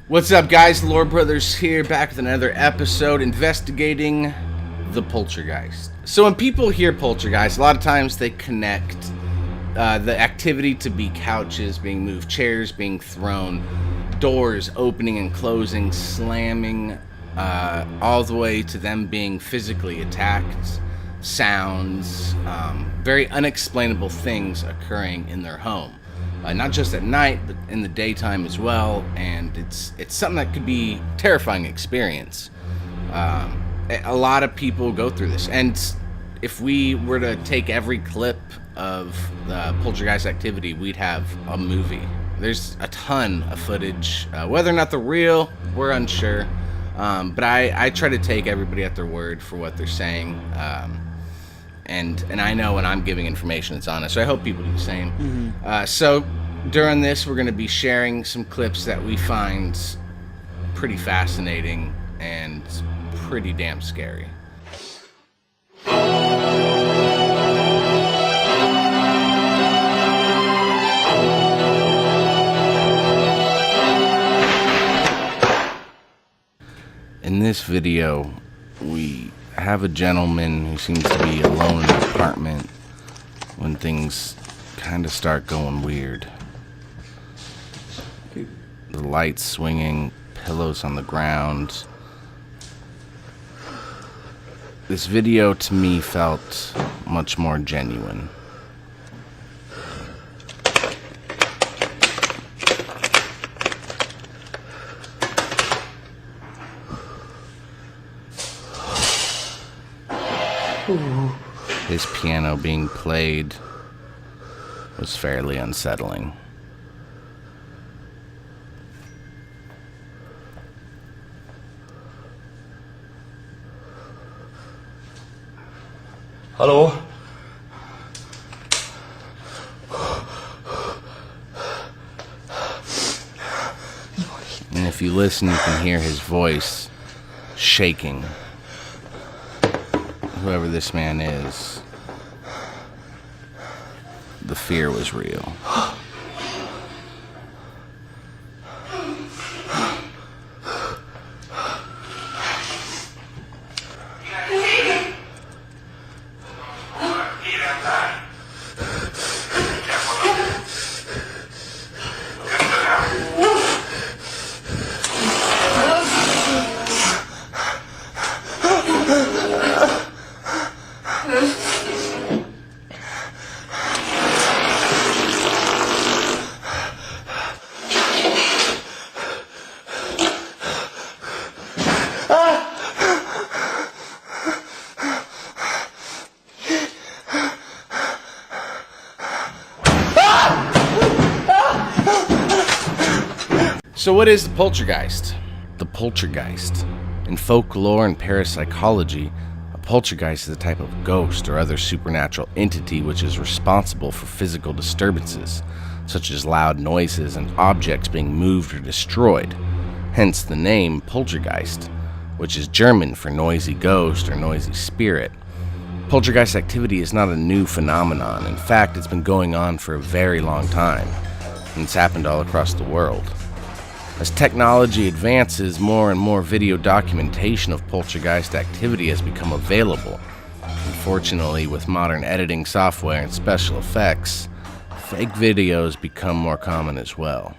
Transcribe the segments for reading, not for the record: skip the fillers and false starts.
What's up, guys? Lore Brothers here, back with another episode investigating the Poltergeist. So when people hear Poltergeist, a lot of times they connect the activity to be couches being moved, chairs being thrown, doors opening and closing, slamming, all the way to them being physically attacked, sounds, very unexplainable things occurring in their home. Not just at night, but in the daytime as well, and it's something that could be a terrifying experience. A lot of people go through this, and if we were to take every clip of the Poltergeist activity, we'd have a movie. There's a ton of footage. Whether or not they're real, we're unsure, but I try to take everybody at their word for what they're saying. And I know when I'm giving information it's honest, so I hope people do the same. Mm-hmm. So during this, we're going to be sharing some clips that we find pretty fascinating and pretty damn scary. In this video, we have a gentleman who seems to be alone in an apartment when things kind of start going weird. The lights swinging, pillows on the ground. This video to me felt much more genuine. His piano being played was fairly unsettling. Hello? And if you listen, you can hear his voice shaking. Whoever this man is, the fear was real. So what is the poltergeist? The poltergeist. In folklore and parapsychology, a poltergeist is a type of ghost or other supernatural entity which is responsible for physical disturbances, such as loud noises and objects being moved or destroyed. Hence the name poltergeist, which is German for noisy ghost or noisy spirit. Poltergeist activity is not a new phenomenon. In fact, it's been going on for a very long time, and it's happened all across the world. As technology advances, more and more video documentation of poltergeist activity has become available. Unfortunately, with modern editing software and special effects, fake videos become more common as well.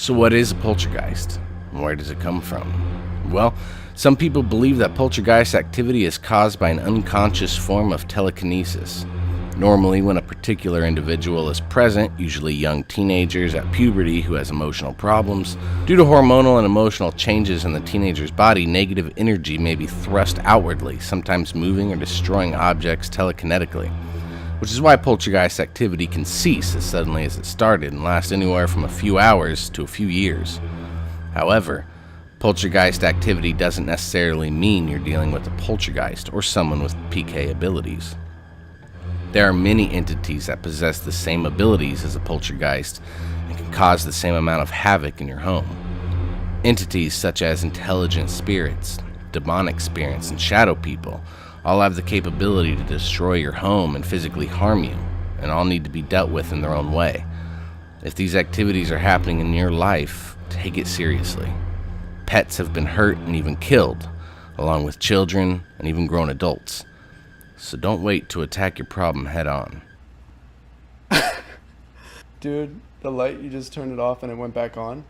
So what is a poltergeist? Where does it come from? Well, some people believe that poltergeist activity is caused by an unconscious form of telekinesis. Normally, when a particular individual is present, usually young teenagers at puberty who has emotional problems, due to hormonal and emotional changes in the teenager's body, negative energy may be thrust outwardly, sometimes moving or destroying objects telekinetically, which is why poltergeist activity can cease as suddenly as it started and last anywhere from a few hours to a few years. However, poltergeist activity doesn't necessarily mean you're dealing with a poltergeist or someone with PK abilities. There are many entities that possess the same abilities as a poltergeist and can cause the same amount of havoc in your home. Entities such as intelligent spirits, demonic spirits, and shadow people all have the capability to destroy your home and physically harm you, and all need to be dealt with in their own way. If these activities are happening in your life, take it seriously. Pets have been hurt and even killed, along with children and even grown adults. So don't wait to attack your problem head on. Dude, the light, you just turned it off and it went back on?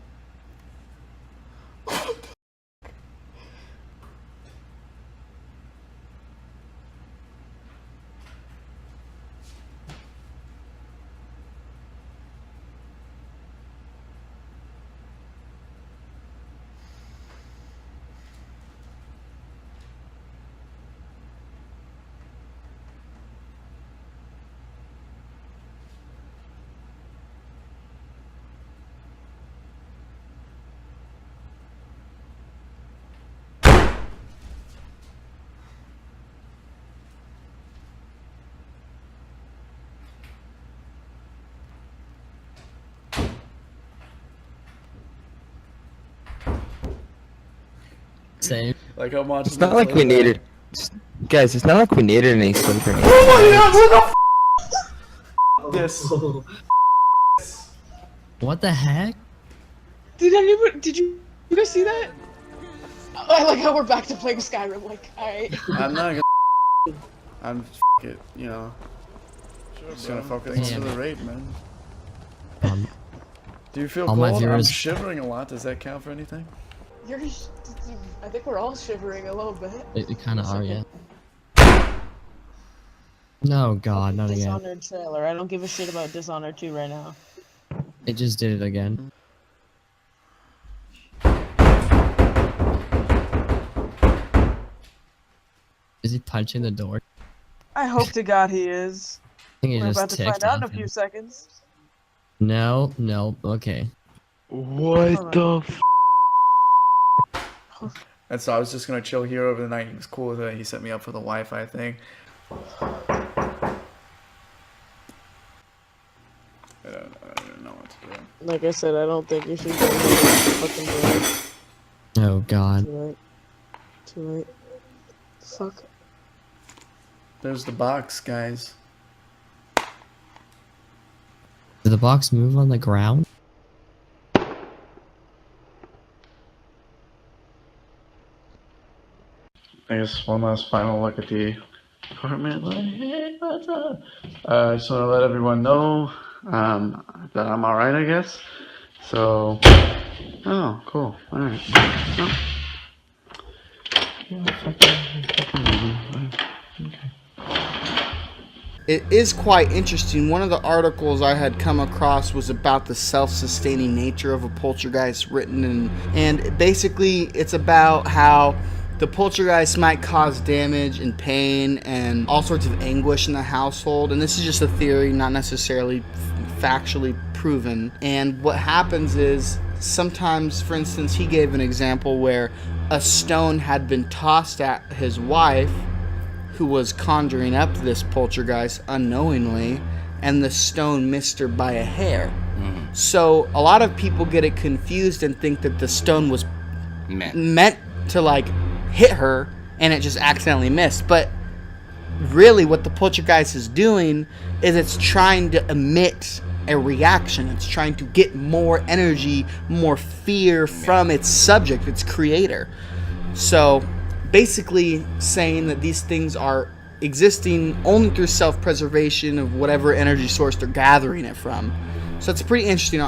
Same. Like I'm watching. It's not like we needed, guys. It's not like we needed any sleep or anything. Oh my god! What the this. What the heck? Did you guys see that? I like how we're back to playing Skyrim. Like, alright. I'm not gonna. I'm it. You know. Just gonna focus on the raid, man. Do you feel all cold? my I'm viewers- shivering a lot. Does that count for anything? I think we're all shivering a little bit. We kind of are, yeah. No, God, not again. Dishonored trailer. I don't give a shit about Dishonored 2 right now. It just did it again. Is he punching the door? I hope to God he is. I think he We're just about to ticked find out in a off few him. seconds. No, okay. What the f? And so I was just gonna chill here over the night. He was cool with it. He set me up for the Wi-Fi thing. I don't know what to do. Like I said, I don't think you should go fucking do it. Oh, God. Too late. Fuck. There's the box, guys. Did the box move on the ground? I guess one last final look at the apartment. Like, hey, what's up? I just want to let everyone know that I'm alright, I guess. So, oh, cool. Alright. Oh. It is quite interesting. One of the articles I had come across was about the self-sustaining nature of a poltergeist written in, and basically it's about how the poltergeist might cause damage and pain and all sorts of anguish in the household. And this is just a theory, not necessarily factually proven. And what happens is sometimes, for instance, he gave an example where a stone had been tossed at his wife, who was conjuring up this poltergeist unknowingly, and the stone missed her by a hair. So a lot of people get it confused and think that the stone was meant to like hit her and it just accidentally missed. But really what the poltergeist is doing is it's trying to emit a reaction. It's trying to get more energy, more fear from its subject, its creator. So basically saying that these things are existing only through self-preservation of whatever energy source they're gathering it from. So it's a pretty interesting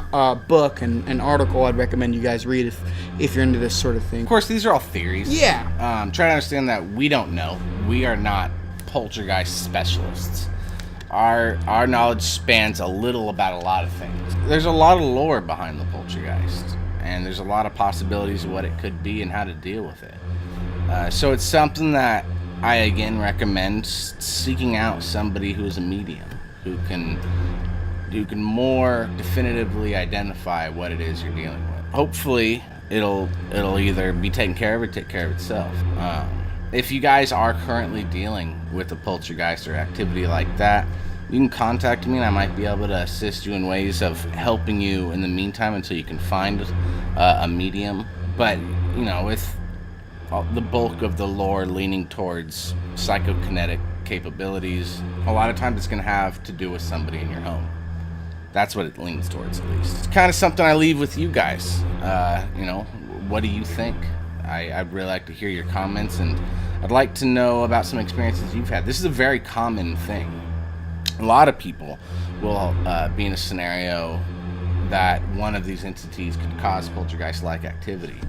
book and an article I'd recommend you guys read if you're into this sort of thing. Of course, these are all theories. Yeah. Try to understand that we don't know. We are not poltergeist specialists. Our knowledge spans a little about a lot of things. There's a lot of lore behind the poltergeist, and there's a lot of possibilities of what it could be and how to deal with it. So it's something that I again recommend seeking out somebody who is a medium, who can more definitively identify what it is you're dealing with. Hopefully, it'll either be taken care of or take care of itself. If you guys are currently dealing with a poltergeist or activity like that, you can contact me and I might be able to assist you in ways of helping you in the meantime until you can find a medium. But, you know, with the bulk of the lore leaning towards psychokinetic capabilities, a lot of times it's going to have to do with somebody in your home. That's what it leans towards, at least. It's kind of something I leave with you guys. You know, what do you think? I'd really like to hear your comments, and I'd like to know about some experiences you've had. This is a very common thing. A lot of people will be in a scenario that one of these entities could cause poltergeist-like activity.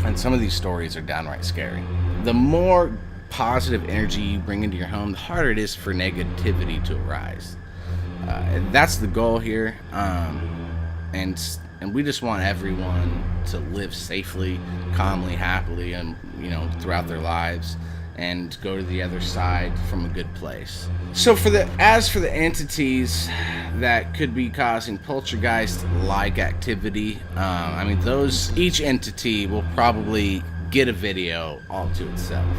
And some of these stories are downright scary. The more positive energy you bring into your home, the harder it is for negativity to arise. That's the goal here. And we just want everyone to live safely, calmly, happily, and throughout their lives, and go to the other side from a good place. So as for the entities that could be causing poltergeist-like activity, I mean, each entity will probably get a video all to itself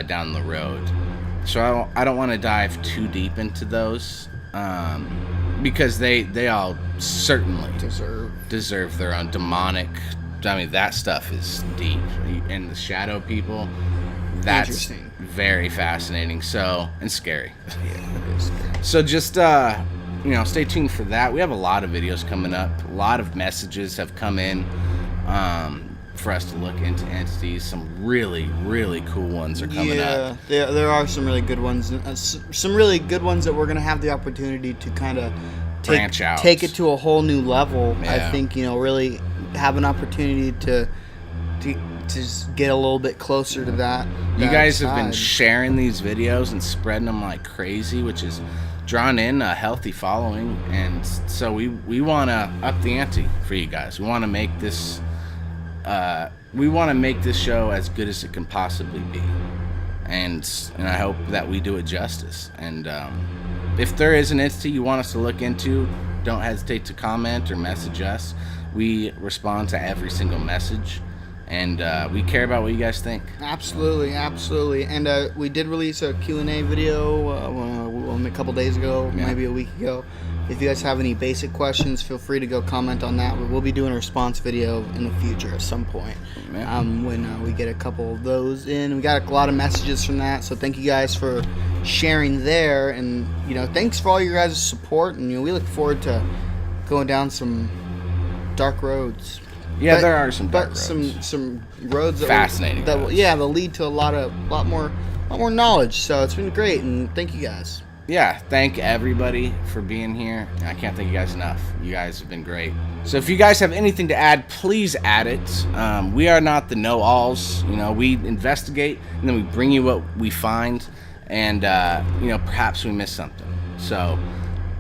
down the road. So I don't want to dive too deep into those. Because they all certainly deserve their own demonic. I mean, that stuff is deep. And the shadow people, that's very fascinating. And scary. Yeah, it is scary. So just stay tuned for that. We have a lot of videos coming up. A lot of messages have come in for us to look into entities. Some really, really cool ones are coming up. Yeah, there are some really good ones. Some really good ones that we're going to have the opportunity to kind of branch out. Take it to a whole new level. Yeah. I think, really have an opportunity to just get a little bit closer to that. You guys have been sharing these videos and spreading them like crazy, which is drawn in a healthy following. And so we want to up the ante for you guys. We want to make this show as good as it can possibly be, and I hope that we do it justice. And if there is an entity you want us to look into, don't hesitate to comment or message us. We respond to every single message, and we care about what you guys think. Absolutely. And we did release a Q&A video a couple days ago, maybe a week ago. If you guys have any basic questions, feel free to go comment on that. We'll be doing a response video in the future at some point when we get a couple of those in. We got a lot of messages from that, so thank you guys for sharing there. And thanks for all your guys' support. And we look forward to going down some dark roads. Yeah, there are some dark roads. Some roads that fascinating. They'll lead to a lot more knowledge. So it's been great, and thank you guys. Yeah, thank everybody for being here. I can't thank you guys enough. You guys have been great. So if you guys have anything to add, please add it. We are not the know-alls. We investigate, and then we bring you what we find, and perhaps we miss something. So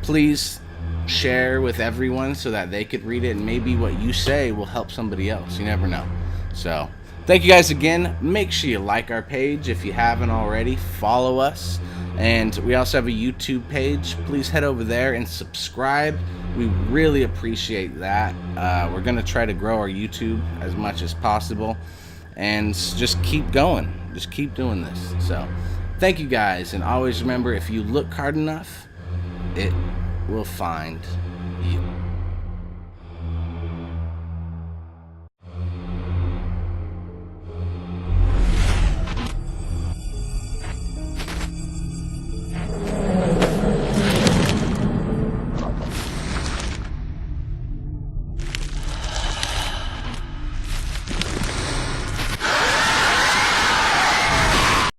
please share with everyone so that they could read it, and maybe what you say will help somebody else. You never know. So thank you guys again. Make sure you like our page if you haven't already. Follow us. And we also have a YouTube page. Please head over there and subscribe. We really appreciate that. We're going to try to grow our YouTube as much as possible. And just keep going. Just keep doing this. So thank you guys. And always remember, if you look hard enough, it will find